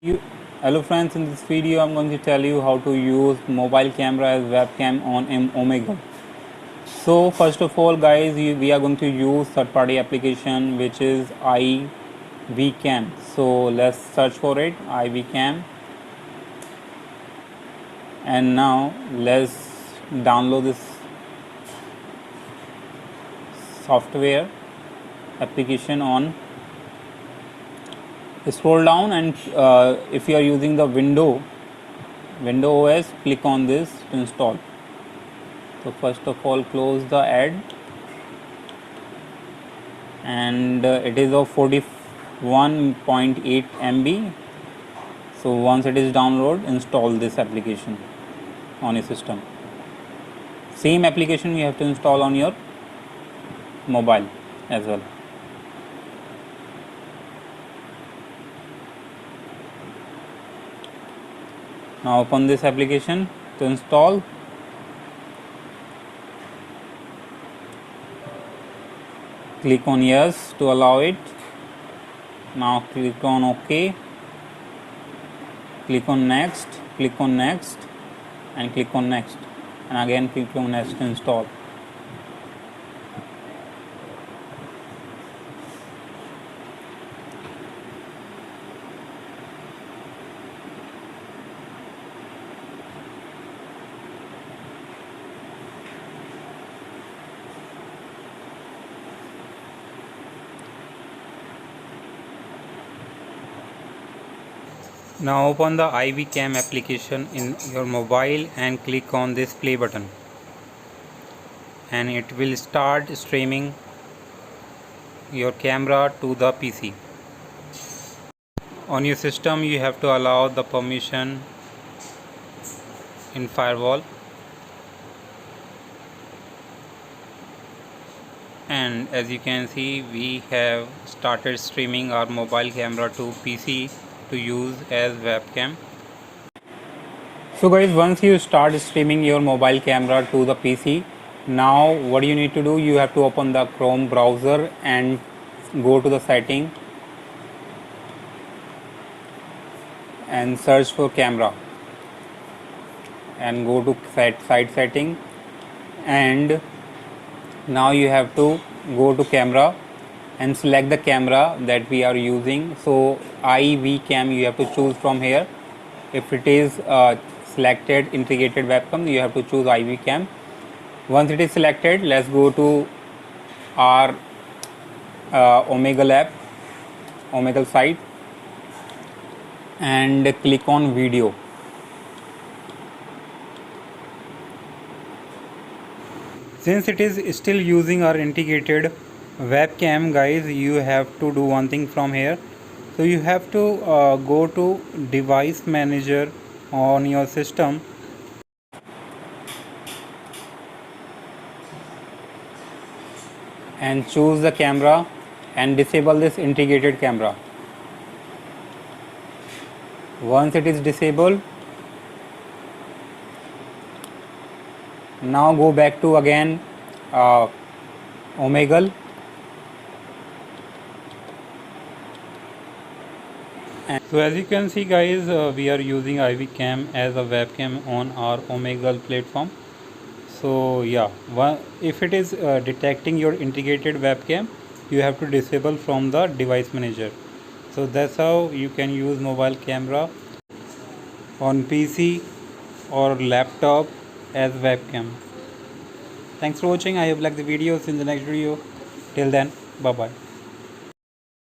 Hello friends, in this video I'm going to tell you how to use mobile camera as webcam on Omegle. So first of all guys, we are going to use third party application which is iVcam. So let's search for it, iVcam, and now let's download this software application on. Scroll down and if you are using the Windows OS, click on this to install. So first of all close the ad, and it is of 41.8 MB. So once it is downloaded, install this application on your system. Same application you have to install on your mobile as well. Now open this application to install. Click on yes to allow it. Now click on OK. Click on next, click on next, and click on next, and again click on next to install. Now open the iVcam application in your mobile and click on this play button, and it will start streaming your camera to the PC. On your system you have to allow the permission in firewall, and as you can see we have started streaming our mobile camera to PC to use as webcam. So guys, once you start streaming your mobile camera to the PC, now what you need to do, you have to open the Chrome browser and go to the setting and search for camera, and go to site setting, and now you have to go to camera and select the camera that we are using. So iVcam you have to choose from here. If it is selected integrated webcam, you have to choose iVcam. Once it is selected, let's go to our Omegle app, Omegle site, and click on video. Since it is still using our integrated webcam, guys, you have to do one thing from here. So you have to go to device manager on your system, and choose the camera and disable this integrated camera. Once it is disabled, now go back to again Omegle, so as you can see guys, we are using iVcam as a webcam on our Omegle platform. So yeah, if it is detecting your integrated webcam, you have to disable from the device manager. So that's how you can use mobile camera on PC or laptop as webcam. Thanks for watching. I hope you like the videos. In the next video, till then, bye bye.